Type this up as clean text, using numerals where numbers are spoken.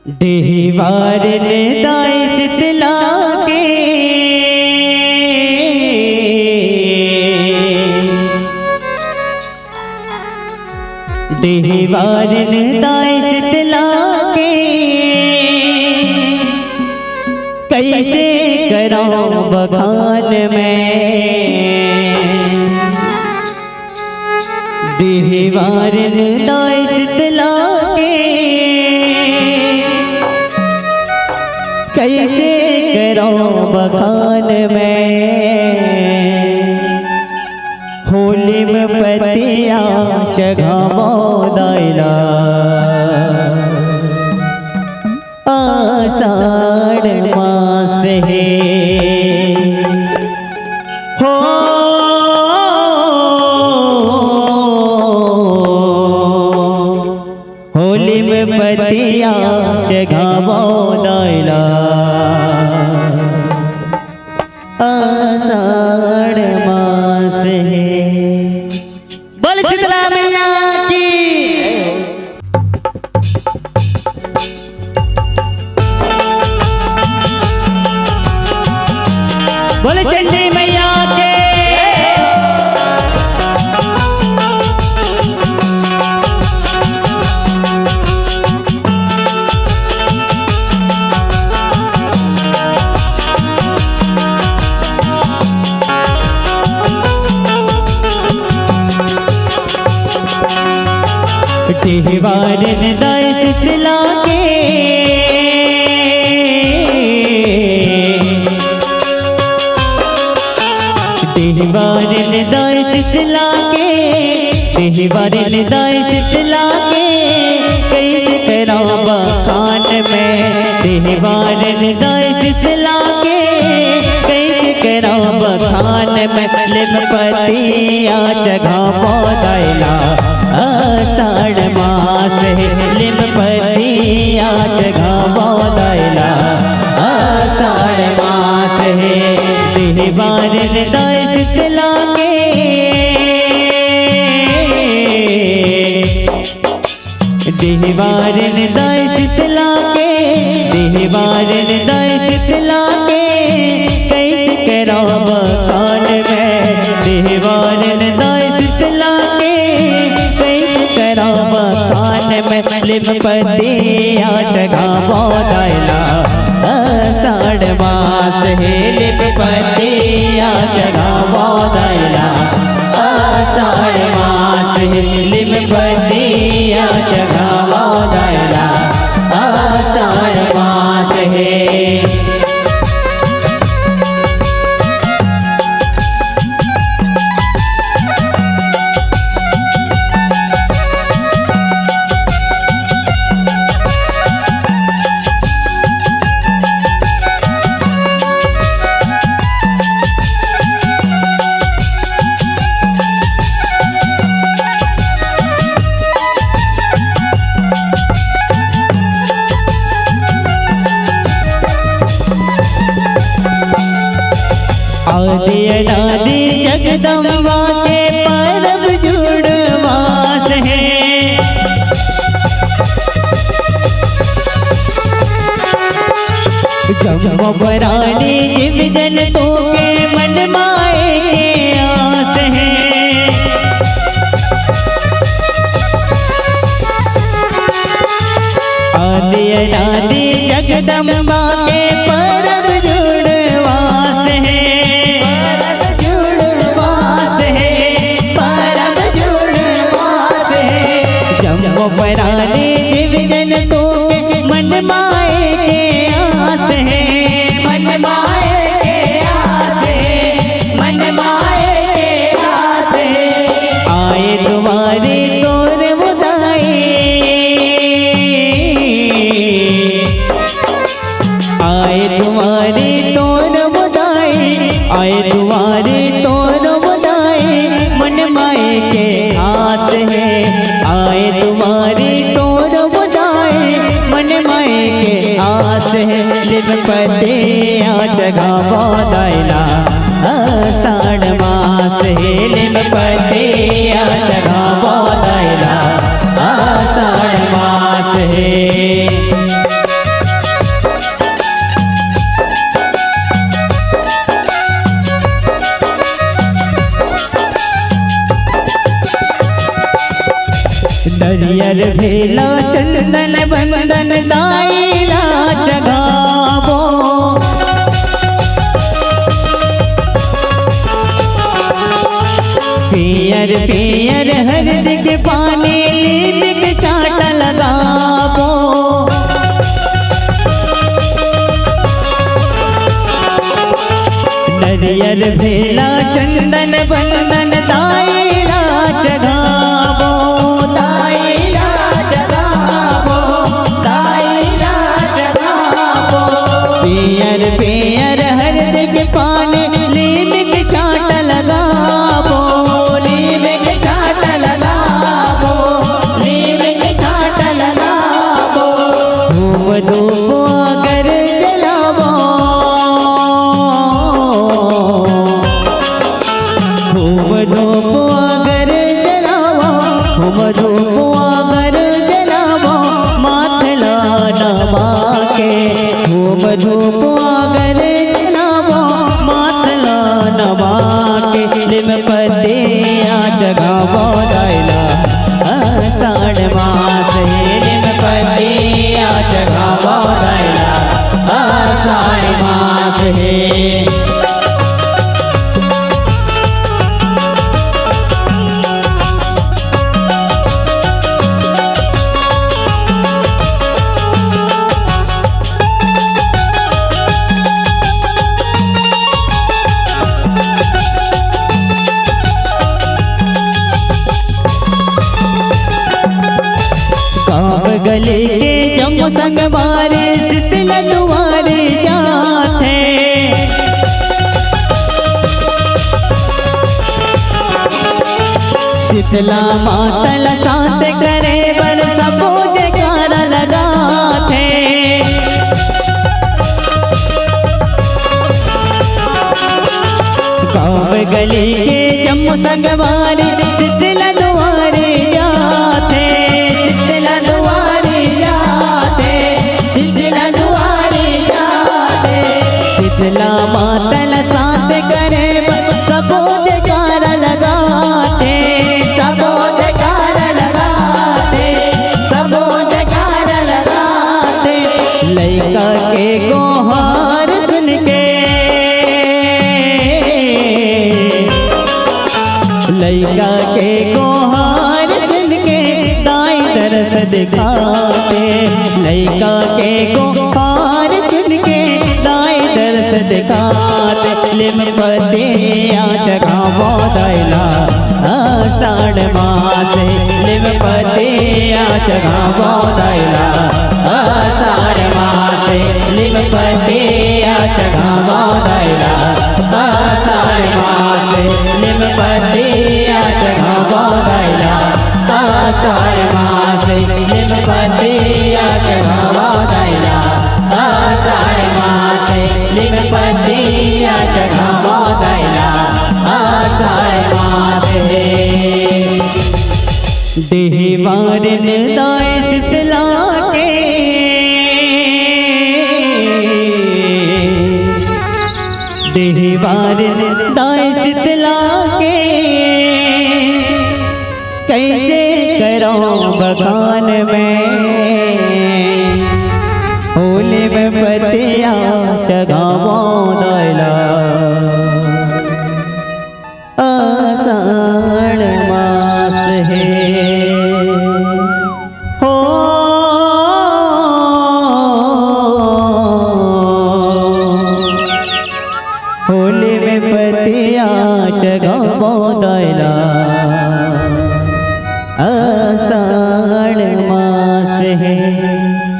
देहवार ने दाइस सिला के देहवार ने दाइस सिला के कैसे कराऊं बखान में। देहवार ने दाइस सिला कैसे कराऊं बखान में। होली में पतिया जगावो दाइला आषाढ़ मास है हो। होली में पतिया जगावो दाइला आषाढ़ मास है। बोल शीतला मैया की। बोल चंडी मैया के। देहवार ने दाइस सिला के देहवार ने दाइस सिला के देहवार ने दाइस सिला के कैसे कराऊं बखान में। देहवार ने दाइस सिला के कैसे कराऊं बखान में। लिमपतिया जगावो दाइला आषाढ़ मास है। लिमपतिया जगावो दाइला आषाढ़ मास है। देहवार ने दाइस सिला के देहवार ने दाइस सिला के देहवार ने दाइस सिला के कैसे कराऊं बखान में। देहवार ने दाइस सिला के कैसे कराऊं बखान में। लिमपतिया जगावो दाइला आषाढ़ मास है। लिमपतिया जगावो दाइला आषाढ़ मास है। लिमपतिया जगावो दाइला आषाढ़ मास है। आदि अनादि जगदम्बा के परम जुड़वास है। जम्मो परानी जीव जंतु के मन माए के आस है। आदि अनादि जगदम्बा के परम जुड़वास है। जम्मो परानी जीव जंतु के मन माए के आस है। मन माए के आस है। मन माए के आस है। आए तुम्हारी तोर मुदाई आए तुम्हारी तोर मुदाई आए तुम्हारी तोर मुदाई मन माए के आस है। आए तुम्हारी तोर मुदाई मन माए के आस है। लिमपतिया जगावो दाइला आषाढ़ मास है। लिमपतिया जगावो दाइला आषाढ़ मास है। नरियर भेला चंदन बंदन दाइला जगावो। पियर पियर हरद के पानी लीप चाट लगावो। नरियर भेला चंदन बंदन दाइला जगावो। दाइला जगावो, दाइला जगावो। पियर पियर हरद के पानी लीप के चाट लगावो। लीप के चाट लगावो, लीप के चाट लगावो। धूप धूप अगर जलावो। धूप धूप अगर जलावो, धूप धूप अगर जलावो, माथला नवा के। धूप धूप अगर जलावो, माथला नवा के। लिम पतिया जगावो दाइला आषाढ़ मास है। लिम पतिया जगावो दाइला आषाढ़ मास है। गले के जम संग मारे शीतल दुआरे जाते। शीतला मातल साथ करे बर सबो जयकार लगाते। गाँव गले के जम संग मारे शीतल दुआरे जाते। शीतला मातल साथ करे सबो जयकार लगाते। सबो जयकार लगाते, सबो जयकार लगाते। लइका के गोहार सुन के, लइका के गोहार सुन के दाई तरस दिखाते। लइका के गोहार सुन के तरस दिखाते। लिम पतिया जगावो दाइला आषाढ़ मास है। लिम पतिया जगावो दाइला आषाढ़ मास है। लिम पतिया जगावो दाइला आषाढ़ मास है। लिम पतिया जगावो दाइला आषाढ़ मास है। लिम पतिया जगावो दाइला आषाढ़ मास है। लिम पतिया जगावो दाइला आषाढ़ मास है। देहवार दाय शीतला के, देहवार दाय शीतला के। कैसे करो बखान में, होली में पतिया जगावो दाइला आषाढ़ मास है। हो होली में पतिया जगावो दाइला आषाढ़